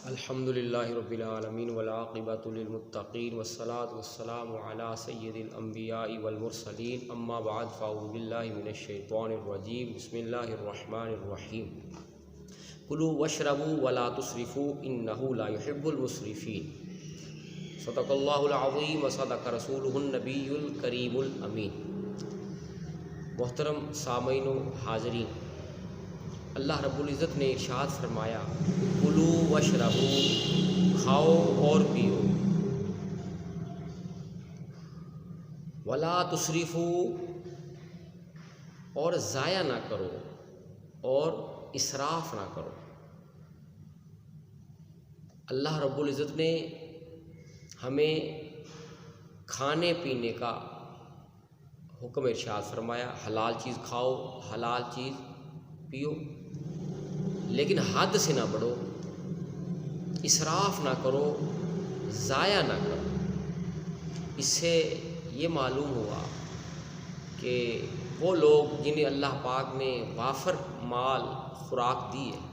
الحمد للہ رب العالمین والعاقبۃ للمتقین والصلاۃ والسلام علی سید الانبیاء والمرسلین اما بعد فاعوذ باللہ من الشیطان الرجیم بسم اللہ الرحمن الرحیم کلوا واشربوا ولا تسرفوا انہ لا يحب المسرفین صدق اللہ العظیم وصدق رسولہ النبی الکریم الامین۔ محترم سامعین و حاضرین، اللہ رب العزت نے ارشاد فرمایا کلوا واشربوا، کھاؤ اور پیو، ولا تسرفوا، اور ضائع نہ کرو اور اسراف نہ کرو۔ اللہ رب العزت نے ہمیں کھانے پینے کا حکم ارشاد فرمایا، حلال چیز کھاؤ، حلال چیز پیو، لیکن حد سے نہ بڑھو، اسراف نہ کرو، ضائع نہ کرو۔ اس سے یہ معلوم ہوا کہ وہ لوگ جنہیں اللہ پاک نے وافر مال خوراک دی ہے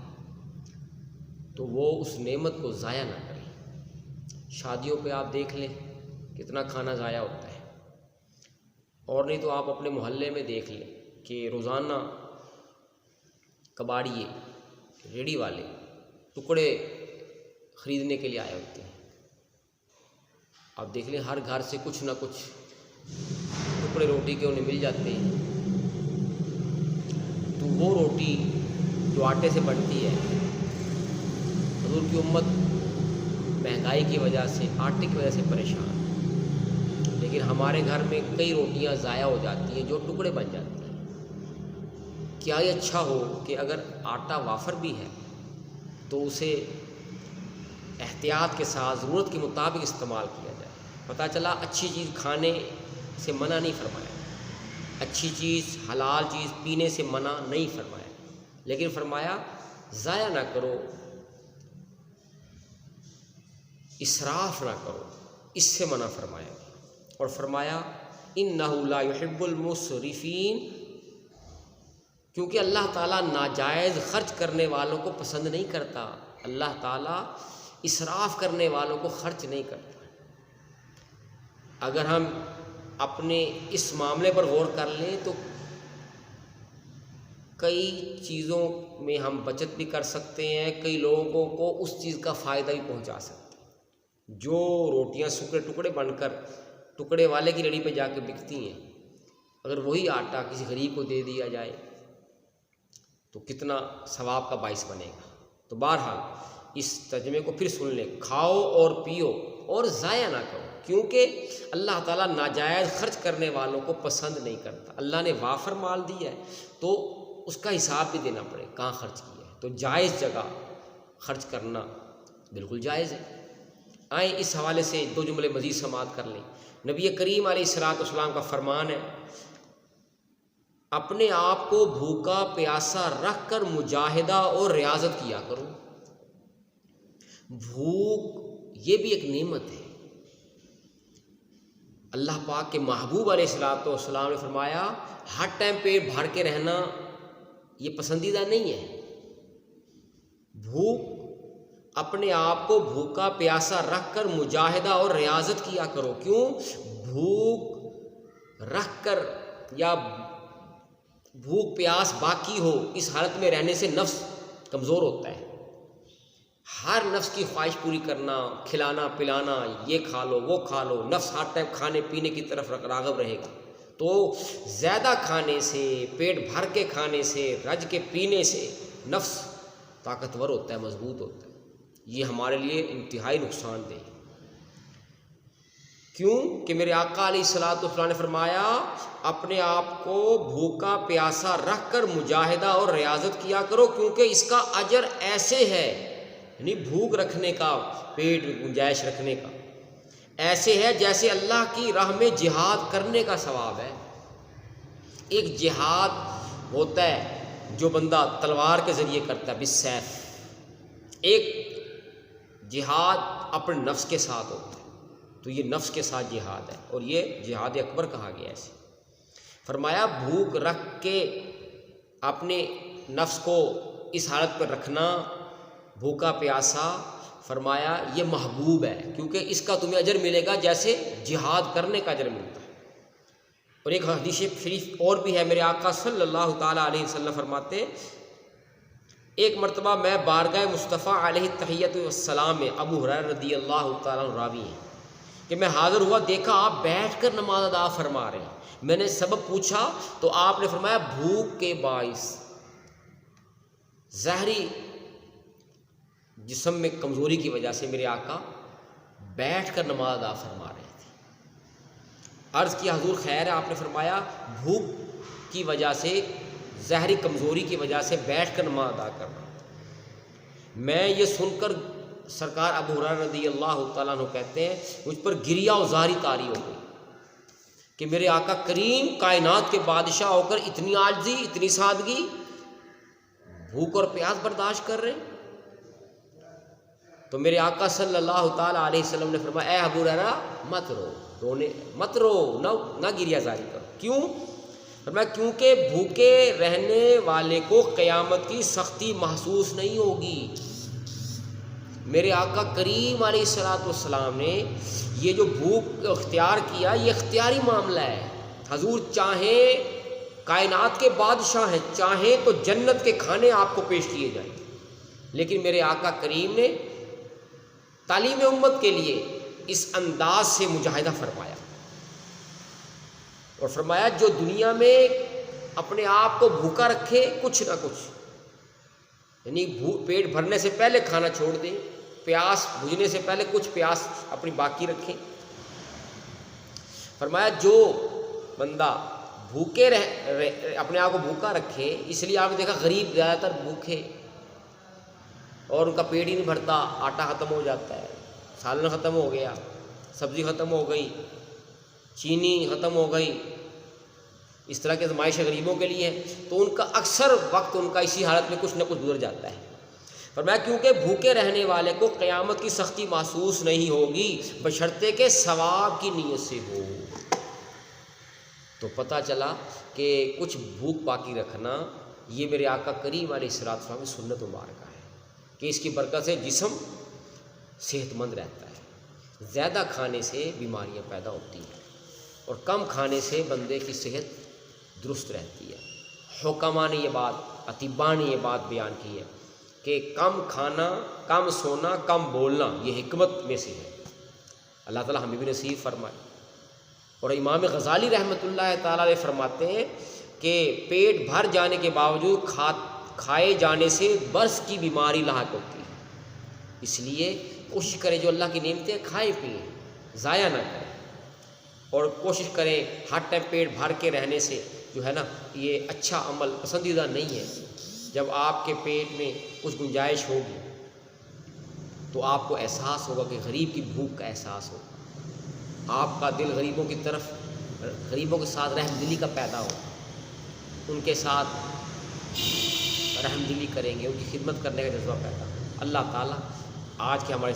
تو وہ اس نعمت کو ضائع نہ کریں۔ شادیوں پہ آپ دیکھ لیں کتنا کھانا ضائع ہوتا ہے، اور نہیں تو آپ اپنے محلے میں دیکھ لیں کہ روزانہ کباڑیے، ریڑھی والے ٹکڑے خریدنے کے لیے آئے ہوتے ہیں۔ آپ دیکھ لیں ہر گھر سے کچھ نہ کچھ ٹکڑے روٹی کے انہیں مل جاتے ہیں، تو وہ روٹی جو آٹے سے بنتی ہے، حضور کی امت مہنگائی کی وجہ سے، آٹے کی وجہ سے پریشان، لیکن ہمارے گھر میں کئی روٹیاں ضائع ہو جاتی ہیں جو ٹکڑے بن جاتی ہیں۔ کیا یہ اچھا ہو کہ اگر آٹا وافر بھی ہے تو اسے احتیاط کے ساتھ ضرورت کے مطابق استعمال کیا جائے۔ پتہ چلا اچھی چیز کھانے سے منع نہیں فرمایا، اچھی چیز حلال چیز پینے سے منع نہیں فرمایا، لیکن فرمایا ضائع نہ کرو، اسراف نہ کرو، اس سے منع فرمایا۔ اور فرمایا انہ لا يحب المسرفین، کیونکہ اللہ تعالیٰ ناجائز خرچ کرنے والوں کو پسند نہیں کرتا، اللہ تعالیٰ اسراف کرنے والوں کو خرچ نہیں کرتا۔ اگر ہم اپنے اس معاملے پر غور کر لیں تو کئی چیزوں میں ہم بچت بھی کر سکتے ہیں، کئی لوگوں کو اس چیز کا فائدہ بھی پہنچا سکتے ہیں۔ جو روٹیاں سکڑے ٹکڑے بن کر ٹکڑے والے کی ریڑھی پہ جا کے بکتی ہیں، اگر وہی آٹا کسی غریب کو دے دیا جائے تو کتنا ثواب کا باعث بنے گا۔ تو بہرحال اس ترجمے کو پھر سن لیں، کھاؤ اور پیو اور ضائع نہ کرو، کیونکہ اللہ تعالیٰ ناجائز خرچ کرنے والوں کو پسند نہیں کرتا۔ اللہ نے وافر مال دیا ہے تو اس کا حساب بھی دینا پڑے کہاں خرچ کیا ہے، تو جائز جگہ خرچ کرنا بالکل جائز ہے۔ آئیں اس حوالے سے دو جملے مزید سماعت کر لیں۔ نبی کریم علیہ الصلوۃ والسلام کا فرمان ہے، اپنے آپ کو بھوکا پیاسا رکھ کر مجاہدہ اور ریاضت کیا کرو۔ بھوک یہ بھی ایک نعمت ہے۔ اللہ پاک کے محبوب علیہ الصلوۃ والسلام نے فرمایا ہر ٹائم پیٹ بھر کے رہنا یہ پسندیدہ نہیں ہے۔ بھوک، اپنے آپ کو بھوکا پیاسا رکھ کر مجاہدہ اور ریاضت کیا کرو۔ کیوں؟ بھوک رکھ کر یا بھوک پیاس باقی ہو، اس حالت میں رہنے سے نفس کمزور ہوتا ہے۔ ہر نفس کی خواہش پوری کرنا، کھلانا پلانا، یہ کھا لو وہ کھا لو، نفس ہر ٹائم کھانے پینے کی طرف راغب رہے گا، تو زیادہ کھانے سے، پیٹ بھر کے کھانے سے، رج کے پینے سے نفس طاقتور ہوتا ہے، مضبوط ہوتا ہے۔ یہ ہمارے لیے انتہائی نقصان دہ ہے۔ کیوں کہ میرے آقا علیہ الصلوۃ والسلام نے فرمایا اپنے آپ کو بھوکا پیاسا رکھ کر مجاہدہ اور ریاضت کیا کرو، کیونکہ اس کا اجر ایسے ہے، یعنی بھوک رکھنے کا، پیٹ گنجائش رکھنے کا ایسے ہے جیسے اللہ کی راہ میں جہاد کرنے کا ثواب ہے۔ ایک جہاد ہوتا ہے جو بندہ تلوار کے ذریعے کرتا ہے بالسیف، ایک جہاد اپنے نفس کے ساتھ ہوتا ہے، تو یہ نفس کے ساتھ جہاد ہے، اور یہ جہاد اکبر کہا گیا ہے۔ فرمایا بھوک رکھ کے اپنے نفس کو اس حالت پر رکھنا، بھوکا پیاسا، فرمایا یہ محبوب ہے کیونکہ اس کا تمہیں اجر ملے گا جیسے جہاد کرنے کا اجر ملتا ہے۔ اور ایک حدیث شریف اور بھی ہے، میرے آقا صلی اللہ تعالیٰ علیہ وسلم فرماتے ہیں ایک مرتبہ میں بارگاہ مصطفیٰ علیہ التحیۃ والسلام میں، ابو ہریرہ رضی اللہ تعالیٰ عنہ راوی ہیں، کہ میں حاضر ہوا، دیکھا آپ بیٹھ کر نماز ادا فرما رہے ہیں۔ میں نے سبب پوچھا تو آپ نے فرمایا بھوک کے باعث، ظاہری جسم میں کمزوری کی وجہ سے میرے آقا بیٹھ کر نماز ادا فرما رہے تھے۔ عرض کیا حضور خیر ہے؟ آپ نے فرمایا بھوک کی وجہ سے، ظاہری کمزوری کی وجہ سے بیٹھ کر نماز ادا کرنا۔ میں یہ سن کر سرکار ابو ہریرہ رضی اللہ تعالیٰ عنہ کہتے ہیں مجھ پر گریہ و زاری طاری ہو گئی کہ میرے آقا کریم کائنات کے بادشاہ ہو کر اتنی عاجزی، اتنی سادگی، بھوک اور پیاس برداشت کر رہے ہیں۔ تو میرے آقا صلی اللہ تعالیٰ علیہ وسلم نے فرمایا اے ابو ہریرہ مت رو، رونے مت رو، نہ گریہ زاری کرو۔ کیوں؟ فرمایا کیونکہ بھوکے رہنے والے کو قیامت کی سختی محسوس نہیں ہوگی۔ میرے آقا کریم علیہ الصلوۃ والسلام نے یہ جو بھوک اختیار کیا یہ اختیاری معاملہ ہے۔ حضور چاہیں کائنات کے بادشاہ ہیں، چاہیں تو جنت کے کھانے آپ کو پیش کیے جائیں، لیکن میرے آقا کریم نے تعلیم امت کے لیے اس انداز سے مجاہدہ فرمایا اور فرمایا جو دنیا میں اپنے آپ کو بھوکا رکھے کچھ نہ کچھ، یعنی پیٹ بھرنے سے پہلے کھانا چھوڑ دیں، پیاس بجھنے سے پہلے کچھ پیاس اپنی باقی رکھیں۔ فرمایا جو بندہ بھوکے اپنے آپ کو بھوکا رکھے، اس لیے آپ نے دیکھا غریب زیادہ تر بھوکے اور ان کا پیٹ ہی نہیں بھرتا، آٹا ختم ہو جاتا ہے، سالن ختم ہو گیا، سبزی ختم ہو گئی، چینی ختم ہو گئی، اس طرح کے آزمائش غریبوں کے لیے ہے، تو ان کا اکثر وقت ان کا اسی حالت میں کچھ نہ کچھ گزر جاتا ہے۔ فرمایا کیونکہ بھوکے رہنے والے کو قیامت کی سختی محسوس نہیں ہوگی بشرطے کہ ثواب کی نیت سے ہو۔ تو پتہ چلا کہ کچھ بھوک باقی رکھنا یہ میرے آقا کریم علیہ الصلوۃ والسلام کی سنت مبارکہ ہے کہ اس کی برکت سے جسم صحت مند رہتا ہے۔ زیادہ کھانے سے بیماریاں پیدا ہوتی ہیں اور کم کھانے سے بندے کی صحت درست رہتی ہے۔ حکماء نے یہ بات، اطباء نے یہ بات بیان کی ہے کہ کم کھانا، کم سونا، کم بولنا یہ حکمت میں سے ہے۔ اللہ تعالیٰ ہمیں بھی نصیب فرمائے۔ اور امام غزالی رحمۃ اللہ تعالیٰ علیہ فرماتے ہیں کہ پیٹ بھر جانے کے باوجود کھائے جانے سے برس کی بیماری لاحق ہوتی ہے، اس لیے کوشش کریں جو اللہ کی نعمتیں کھائیں پئیں، ضائع نہ کریں، اور کوشش کریں ہر ٹائم پیٹ بھر کے رہنے سے جو ہے نا یہ اچھا عمل پسندیدہ نہیں ہے۔ جب آپ کے پیٹ میں کچھ گنجائش ہوگی تو آپ کو احساس ہوگا کہ غریب کی بھوک کا احساس ہوگا، آپ کا دل غریبوں کی طرف، غریبوں کے ساتھ رحم دلی کا پیدا ہو، ان کے ساتھ رحم دلی کریں گے، ان کی خدمت کرنے کا جذبہ پیدا ہو۔ اللہ تعالیٰ آج کے ہمارے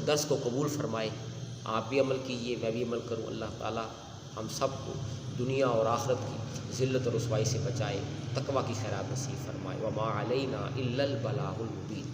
درس کو قبول فرمائے، آپ بھی عمل کیجیے، میں بھی عمل کروں۔ اللہ تعالیٰ ہم سب کو دنیا اور آخرت کی ذلت اور رسوائی سے بچائے، تقویٰ کی خیرات نصیب فرمائے۔ وما علینا الا البلاغ المبین۔